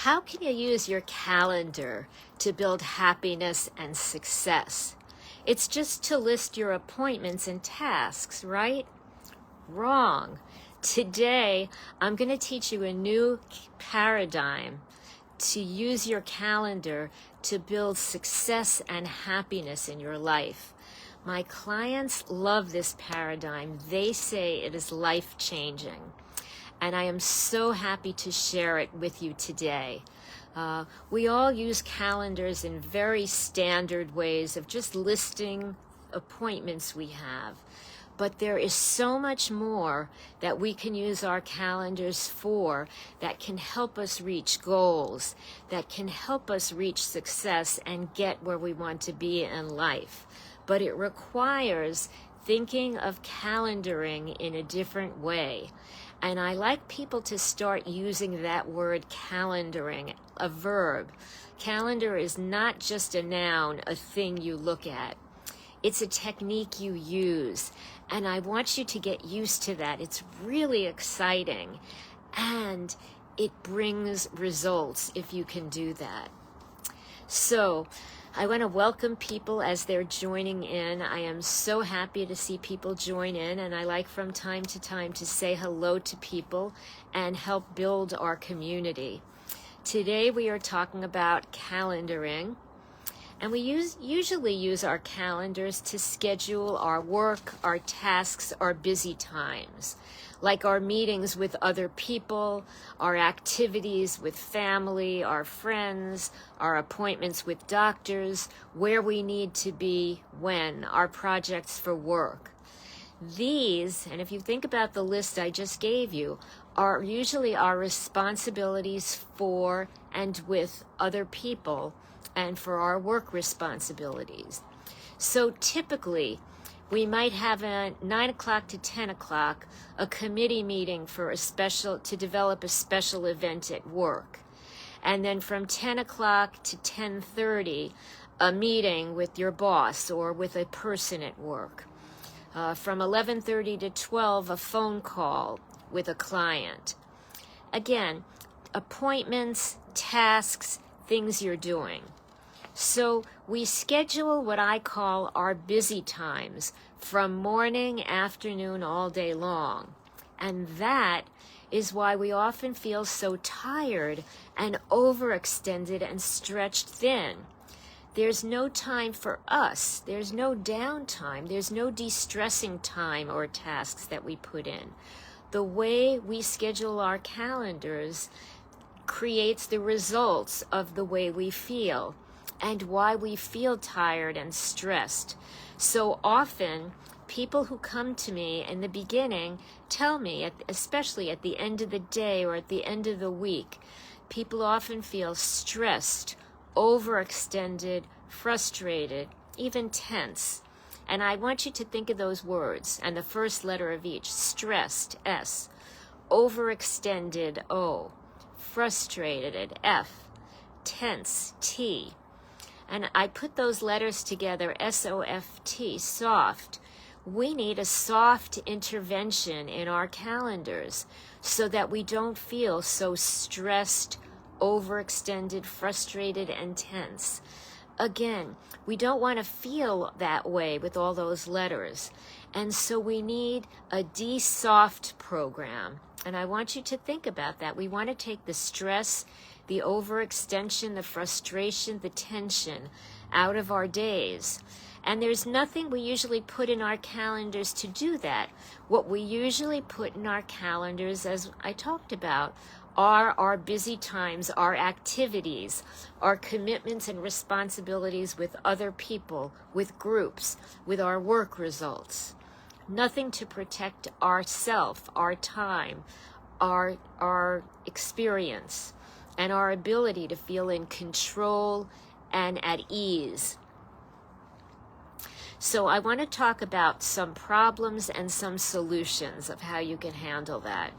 How can you use your calendar to build happiness and success? It's just to list your appointments and tasks, right? Wrong. Today, I'm going to teach you a new paradigm to use your calendar to build success and happiness in your life. My clients love this paradigm. They say it is life-changing. And I am so happy to share it with you today. We all use calendars in very standard ways of just listing appointments we have. But there is so much more that we can use our calendars for that can help us reach goals, that can help us reach success and get where we want to be in life. But it requires thinking of calendaring in a different way. And I like people to start using that word calendaring, a verb. Calendar is not just a noun, a thing you look at. It's a technique you use. And I want you to get used to that. It's really exciting. And it brings results if you can do that. So I want to welcome people as they're joining in. I am so happy to see people join in, and I like from time to time to say hello to people and help build our community. Today we are talking about calendaring, and we usually use our calendars to schedule our work, our tasks, our busy times, like our meetings with other people, our activities with family, our friends, our appointments with doctors, where we need to be when, our projects for work. These, and if you think about the list I just gave you, are usually our responsibilities for and with other people and for our work responsibilities. So typically, we might have a 9 o'clock to 10 o'clock, a committee meeting to develop a special event at work. And then from 10 o'clock to 10:30, a meeting with your boss or with a person at work. From 11:30 to 12, a phone call with a client. Again, appointments, tasks, things you're doing. So we schedule what I call our busy times from morning, afternoon, all day long. And that is why we often feel so tired and overextended and stretched thin. There's no time for us. There's no downtime. There's no de-stressing time or tasks that we put in. The way we schedule our calendars creates the results of the way we feel and why we feel tired and stressed. So often, people who come to me in the beginning tell me, especially at the end of the day or at the end of the week, people often feel stressed, overextended, frustrated, even tense. And I want you to think of those words and the first letter of each. Stressed, S. Overextended, O. Frustrated, F. Tense, T. And I put those letters together, S-O-F-T, soft. We need a soft intervention in our calendars so that we don't feel so stressed, overextended, frustrated, and tense. Again, we don't want to feel that way with all those letters. And so we need a de-soft program. And I want you to think about that. We want to take the stress, the overextension, the frustration, the tension out of our days. And there's nothing we usually put in our calendars to do that. What we usually put in our calendars, as I talked about, are our busy times, our activities, our commitments and responsibilities with other people, with groups, with our work results. Nothing to protect ourself, our time, our experience, and our ability to feel in control and at ease. So I want to talk about some problems and some solutions of how you can handle that.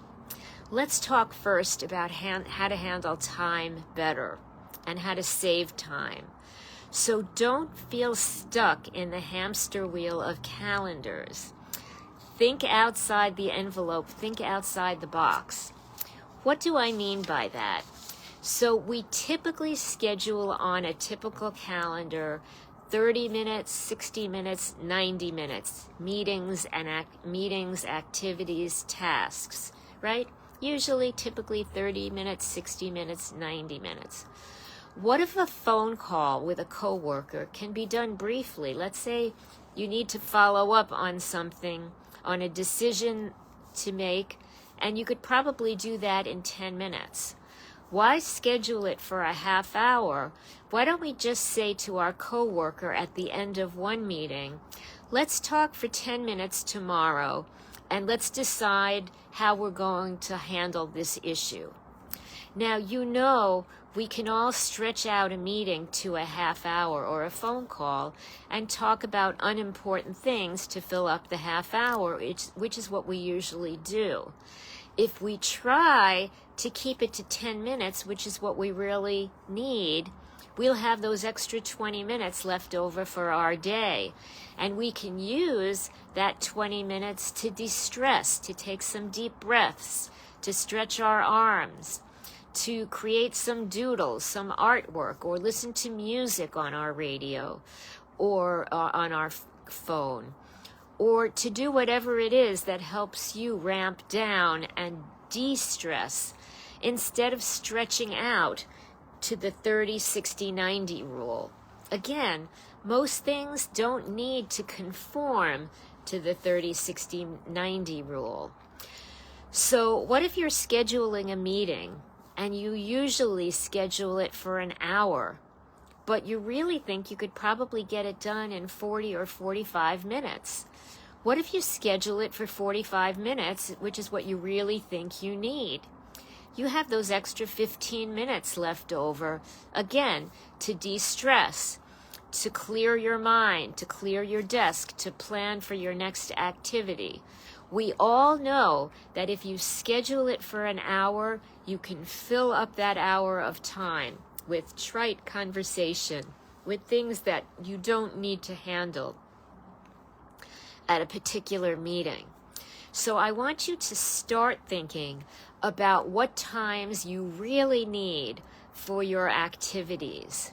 Let's talk first about how to handle time better and how to save time. So don't feel stuck in the hamster wheel of calendars. Think outside the envelope. Think outside the box. What do I mean by that? So we typically schedule on a typical calendar 30 minutes, 60 minutes, 90 minutes, meetings, activities, tasks, right? Usually, typically 30 minutes, 60 minutes, 90 minutes. What if a phone call with a coworker can be done briefly? Let's say you need to follow up on something, on a decision to make, and you could probably do that in 10 minutes. Why schedule it for a half hour? Why don't we just say to our coworker at the end of one meeting, let's talk for 10 minutes tomorrow, and let's decide how we're going to handle this issue. Now, you know, we can all stretch out a meeting to a half hour or a phone call and talk about unimportant things to fill up the half hour, which is what we usually do. If we try to keep it to 10 minutes, which is what we really need, we'll have those extra 20 minutes left over for our day. And we can use that 20 minutes to de-stress, to take some deep breaths, to stretch our arms, to create some doodles, some artwork, or listen to music on our radio or on our phone, or to do whatever it is that helps you ramp down and de-stress instead of stretching out to the 30, 60, 90 rule. Again, most things don't need to conform to the 30, 60, 90 rule. So what if you're scheduling a meeting and you usually schedule it for an hour, but you really think you could probably get it done in 40 or 45 minutes? What if you schedule it for 45 minutes, which is what you really think you need? You have those extra 15 minutes left over, again, to de-stress, to clear your mind, to clear your desk, to plan for your next activity. We all know that if you schedule it for an hour, you can fill up that hour of time with trite conversation, with things that you don't need to handle at a particular meeting. So I want you to start thinking about what times you really need for your activities.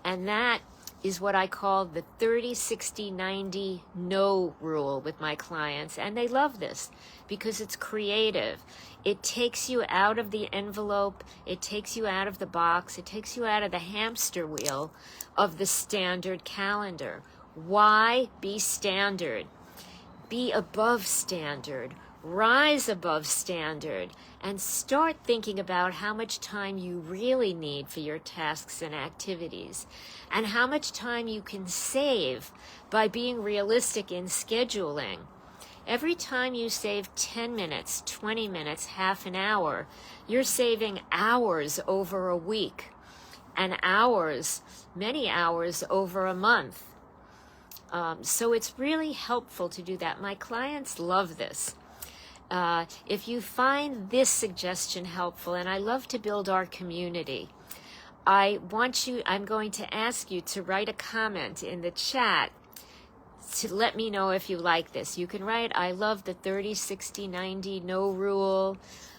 And that is what I call the 30, 60, 90 no rule with my clients. And they love this because it's creative. It takes you out of the envelope. It takes you out of the box. It takes you out of the hamster wheel of the standard calendar. Why be standard? Be above standard. Rise above standard and start thinking about how much time you really need for your tasks and activities and how much time you can save by being realistic in scheduling. Every time you save 10 minutes, 20 minutes, half an hour, you're saving hours over a week and hours, many hours over a month. So it's really helpful to do that. My clients love this. If you find this suggestion helpful, and I love to build our community, I'm going to ask you to write a comment in the chat to let me know if you like this. You can write, I love the 30, 60, 90 no rule.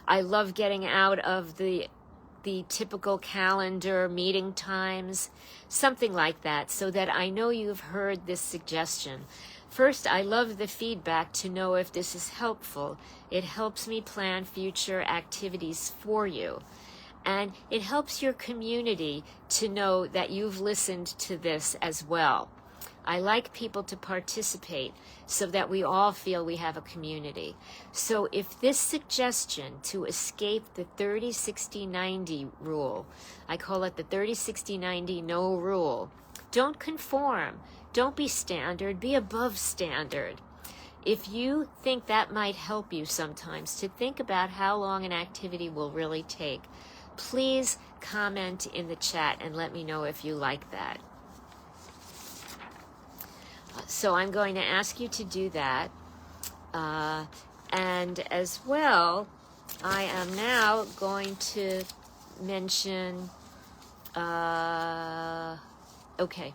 I love getting out of the typical calendar meeting times, something like that, so that I know you've heard this suggestion. First, I love the feedback to know if this is helpful. It helps me plan future activities for you. And it helps your community to know that you've listened to this as well. I like people to participate so that we all feel we have a community. So if this suggestion to escape the 30, 60, 90 rule, I call it the 30, 60, 90 no rule, don't conform. Don't be standard, be above standard. If you think that might help you sometimes to think about how long an activity will really take, please comment in the chat and let me know if you like that. So I'm going to ask you to do that. And as well, I am now going to mention, okay.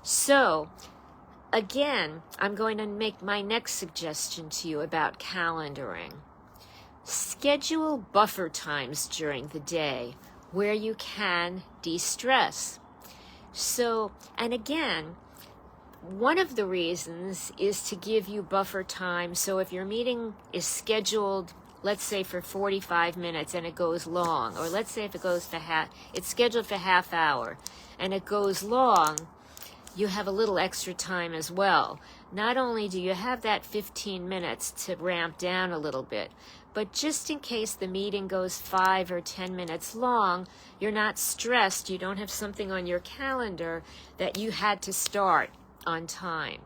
So, again, I'm going to make my next suggestion to you about calendaring. Schedule buffer times during the day where you can de-stress. So, and again, one of the reasons is to give you buffer time. So if your meeting is scheduled, let's say for 45 minutes and it goes long, or let's say if it goes to it's scheduled for half hour and it goes long, you have a little extra time as well. Not only do you have that 15 minutes to ramp down a little bit, but just in case the meeting goes 5 or 10 minutes long, you're not stressed. You don't have something on your calendar that you had to start on time.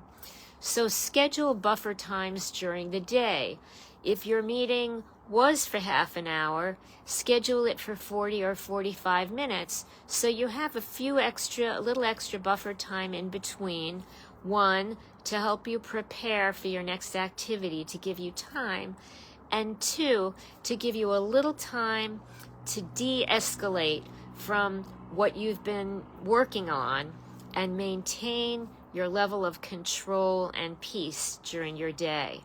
So schedule buffer times during the day. If your meeting was for half an hour, schedule it for 40 or 45 minutes so you have a little extra buffer time in between. One, to help you prepare for your next activity, to give you time, and two, to give you a little time to de-escalate from what you've been working on and maintain your level of control and peace during your day.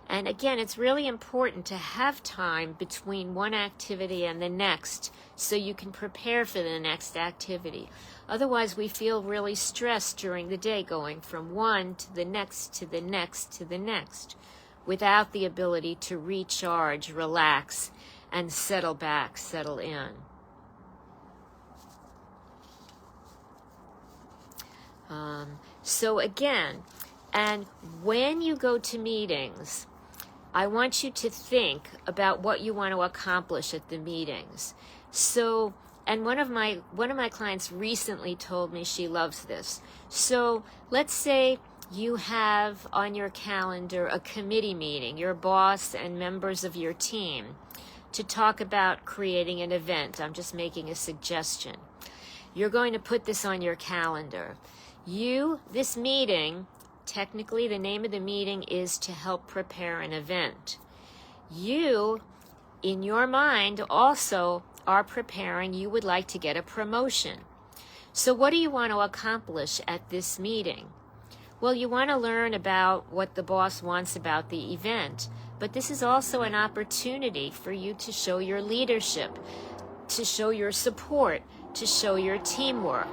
And again, it's really important to have time between one activity and the next so you can prepare for the next activity. Otherwise, we feel really stressed during the day, going from one to the next, to the next, to the next, without the ability to recharge, relax, and settle back, settle in. So again, and when you go to meetings, I want you to think about what you want to accomplish at the meetings. So, and one of my clients recently told me she loves this. So let's say you have on your calendar a committee meeting, your boss and members of your team, to talk about creating an event. I'm just making a suggestion. You're going to put this on your calendar. This meeting, technically the name of the meeting is to help prepare an event. You, in your mind, also are preparing, you would like to get a promotion. So what do you want to accomplish at this meeting? Well, you want to learn about what the boss wants about the event, but this is also an opportunity for you to show your leadership, to show your support, to show your teamwork.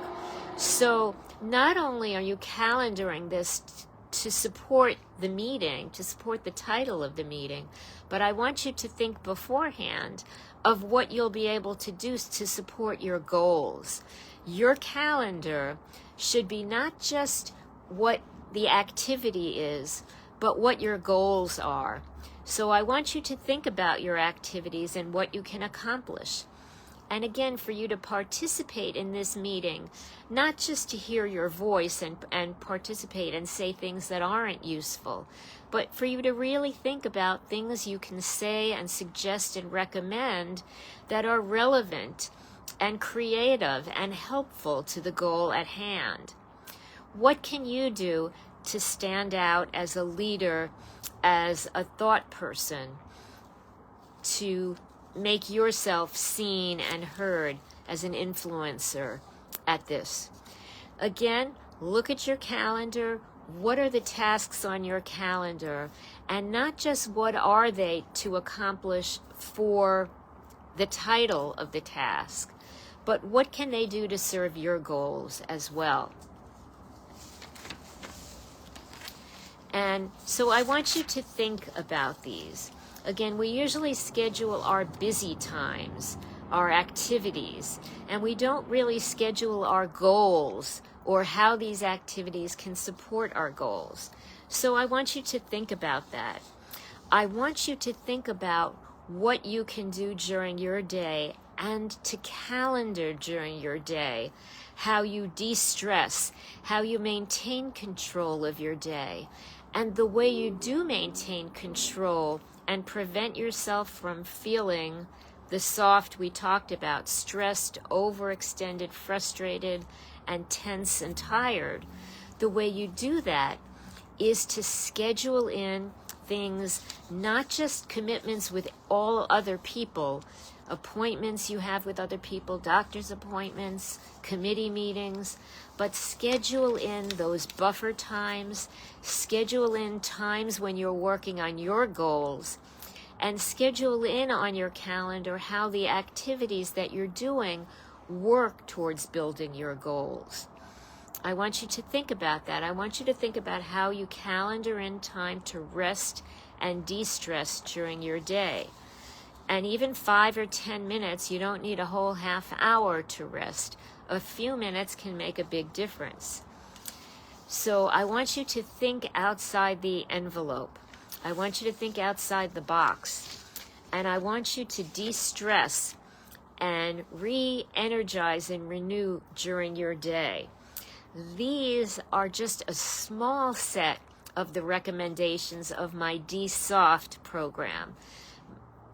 So not only are you calendaring this to support the meeting, to support the title of the meeting, but I want you to think beforehand of what you'll be able to do to support your goals. Your calendar should be not just what the activity is, but what your goals are. So I want you to think about your activities and what you can accomplish. And again, for you to participate in this meeting, not just to hear your voice and participate and say things that aren't useful, but for you to really think about things you can say and suggest and recommend that are relevant and creative and helpful to the goal at hand. What can you do to stand out as a leader, as a thought person, to make yourself seen and heard as an influencer at this? Again, look at your calendar. What are the tasks on your calendar? And not just what are they to accomplish for the title of the task, but what can they do to serve your goals as well? And so I want you to think about these. Again, we usually schedule our busy times, our activities, and we don't really schedule our goals or how these activities can support our goals. So I want you to think about that. I want you to think about what you can do during your day and to calendar during your day, how you de-stress, how you maintain control of your day, and the way you do maintain control and prevent yourself from feeling the soft we talked about, stressed, overextended, frustrated, and tense and tired. The way you do that is to schedule in things, not just commitments with all other people, appointments you have with other people, doctor's appointments, committee meetings, but schedule in those buffer times, schedule in times when you're working on your goals, and schedule in on your calendar how the activities that you're doing work towards building your goals. I want you to think about that. I want you to think about how you calendar in time to rest and de-stress during your day. And even 5 or 10 minutes, you don't need a whole half hour to rest. A few minutes can make a big difference. So I want you to think outside the envelope. I want you to think outside the box. And I want you to de-stress and re-energize and renew during your day. These are just a small set of the recommendations of my D-Soft program.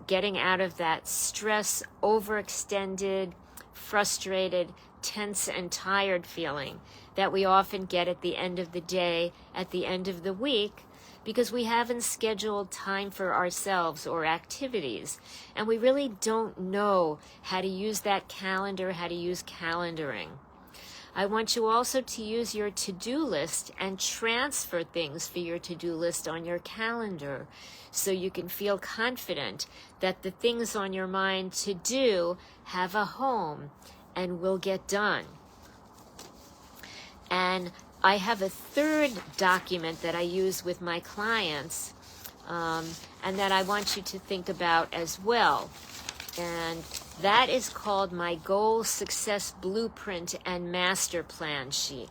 Getting out of that stress, overextended, frustrated, tense, and tired feeling that we often get at the end of the day, at the end of the week, because we haven't scheduled time for ourselves or activities, and we really don't know how to use that calendar, how to use calendaring. I want you also to use your to-do list and transfer things for your to-do list on your calendar so you can feel confident that the things on your mind to do have a home and will get done. And I have a third document that I use with my clients and that I want you to think about as well. And that is called my Goal Success Blueprint and Master Plan sheet.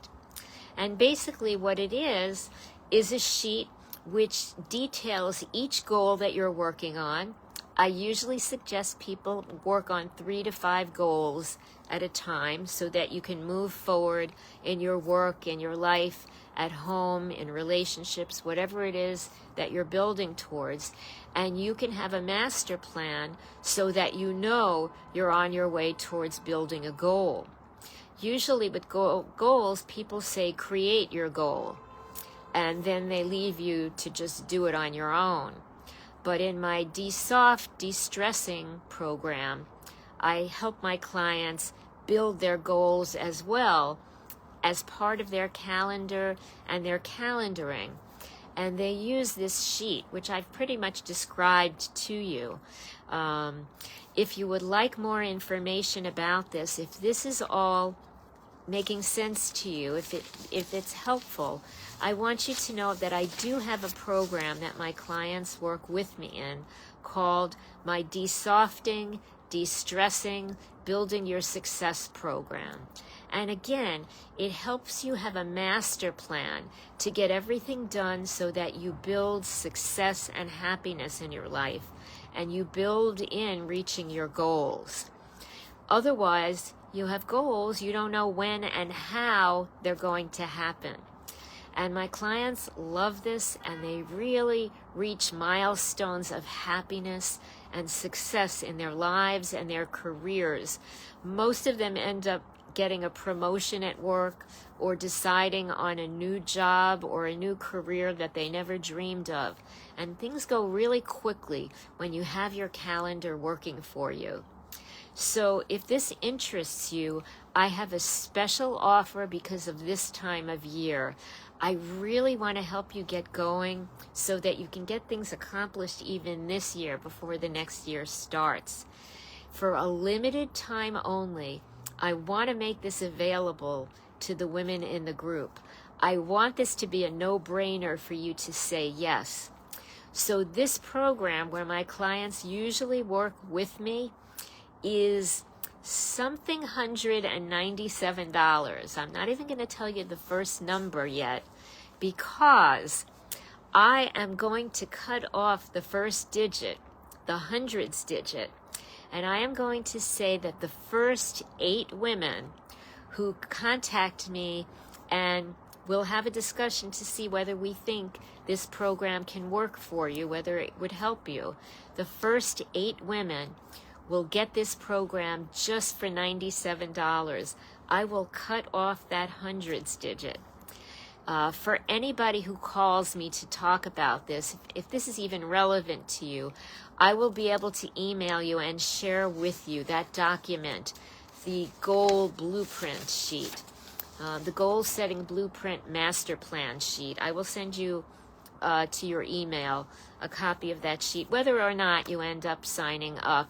And basically what it is a sheet which details each goal that you're working on. I usually suggest people work on 3 to 5 goals at a time so that you can move forward in your work, in your life, at home, in relationships, whatever it is that you're building towards. And you can have a master plan so that you know you're on your way towards building a goal. Usually with goals, people say create your goal, and then they leave you to just do it on your own. But in my D-Soft de-stressing program, I help my clients build their goals as well as part of their calendar and their calendaring. And they use this sheet, which I've pretty much described to you. If you would like more information about this, if this is all making sense to you, if it's helpful, I want you to know that I do have a program that my clients work with me in called my De-Softing, De-Stressing, Building Your Success program. And again, it helps you have a master plan to get everything done so that you build success and happiness in your life, and you build in reaching your goals. Otherwise, you have goals, you don't know when and how they're going to happen. And my clients love this, and they really reach milestones of happiness and success in their lives and their careers. Most of them end up getting a promotion at work or deciding on a new job or a new career that they never dreamed of. And things go really quickly when you have your calendar working for you. So if this interests you, I have a special offer because of this time of year. I really want to help you get going so that you can get things accomplished even this year before the next year starts. For a limited time only, I want to make this available to the women in the group. I want this to be a no-brainer for you to say yes. So this program, where my clients usually work with me, is something $197. I'm not even going to tell you the first number yet, because I am going to cut off the first digit, the hundreds digit, and I am going to say that the first 8 women who contact me, and we'll have a discussion to see whether we think this program can work for you, whether it would help you. The first 8 women will get this program just for $97. I will cut off that hundreds digit. For anybody who calls me to talk about this, if this is even relevant to you, I will be able to email you and share with you that document, the goal blueprint sheet, the goal setting blueprint master plan sheet. I will send you to your email a copy of that sheet, whether or not you end up signing up,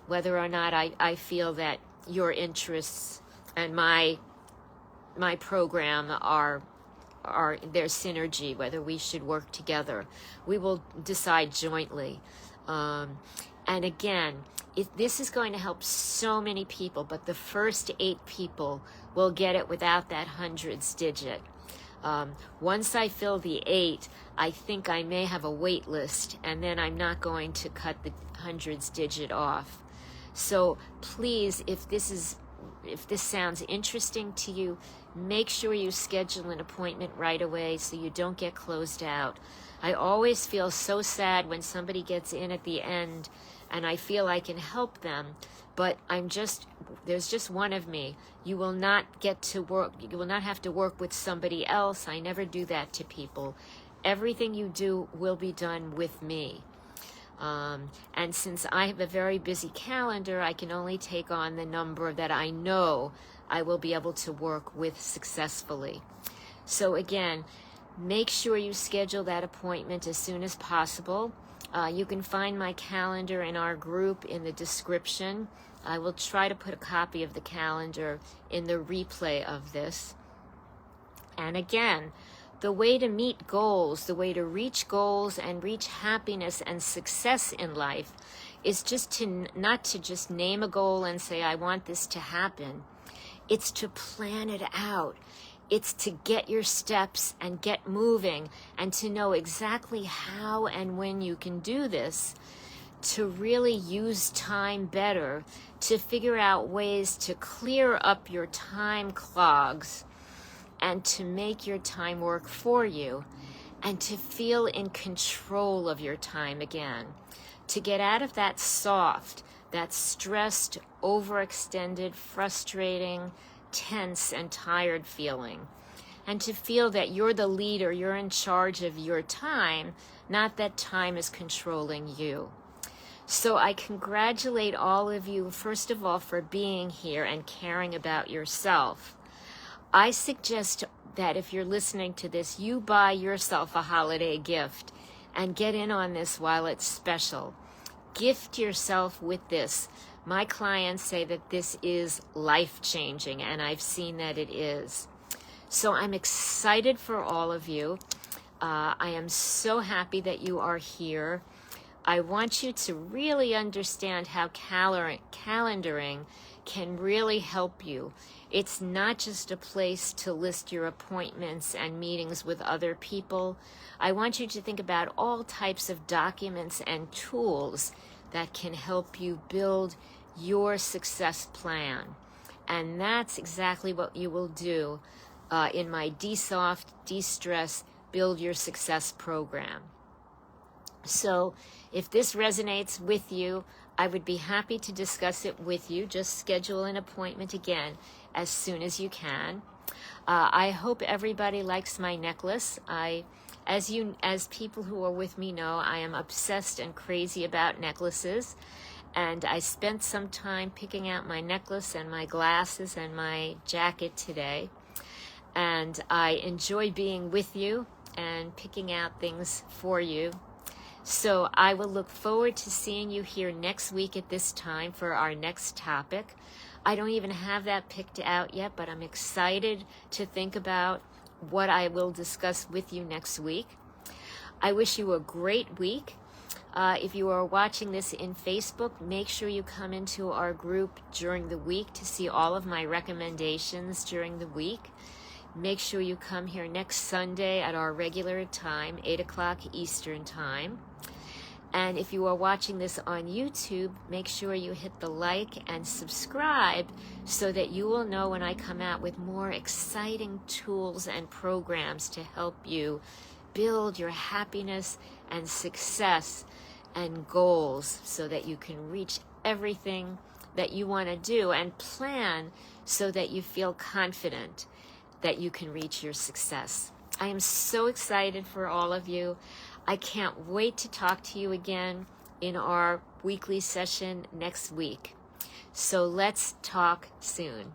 whether or not I feel that your interests and my program are their synergy, whether we should work together. We will decide jointly. And again, this is going to help so many people, but the first 8 people will get it without that hundreds digit. Once I fill the 8, I think I may have a wait list, and then I'm not going to cut the hundreds digit off. So please, if this sounds interesting to you, make sure you schedule an appointment right away so you don't get closed out. I always feel so sad when somebody gets in at the end and I feel I can help them, but there's just one of me. You will not have to work with somebody else. I never do that to people. Everything you do will be done with me. And since I have a very busy calendar, I can only take on the number that I know I will be able to work with successfully. So again, make sure you schedule that appointment as soon as possible. You can find my calendar in our group in the description. I will try to put a copy of the calendar in the replay of this. And again, the way to meet goals, the way to reach goals and reach happiness and success in life is not to just name a goal and say, I want this to happen. It's to plan it out. It's to get your steps and get moving and to know exactly how and when you can do this, to really use time better, to figure out ways to clear up your time clogs and to make your time work for you, and to feel in control of your time again, to get out of that soft, that stressed, overextended, frustrating, tense, and tired feeling, and to feel that you're the leader, you're in charge of your time, not that time is controlling you. So I congratulate all of you, first of all, for being here and caring about yourself. I suggest that if you're listening to this, you buy yourself a holiday gift and get in on this while it's special. Gift yourself with this. My clients say that this is life-changing, and I've seen that it is. So I'm excited for all of you. I am so happy that you are here. I want you to really understand how calendaring can really help you. It's not just a place to list your appointments and meetings with other people. I want you to think about all types of documents and tools that can help you build your success plan. And that's exactly what you will do in my De-Soft, De-Stress, Build Your Success program. So if this resonates with you, I would be happy to discuss it with you. Just schedule an appointment again as soon as you can. I hope everybody likes my necklace. As people who are with me know, I am obsessed and crazy about necklaces. And I spent some time picking out my necklace and my glasses and my jacket today. And I enjoy being with you and picking out things for you. So I will look forward to seeing you here next week at this time for our next topic. I don't even have that picked out yet, but I'm excited to think about what I will discuss with you next week. I wish you a great week. If you are watching this in Facebook, make sure you come into our group during the week to see all of my recommendations during the week. Make sure you come here next Sunday at our regular time, 8 o'clock Eastern Time. And if you are watching this on YouTube, make sure you hit the like and subscribe so that you will know when I come out with more exciting tools and programs to help you build your happiness and success and goals so that you can reach everything that you want to do and plan so that you feel confident that you can reach your success. I am so excited for all of you. I can't wait to talk to you again in our weekly session next week. So let's talk soon.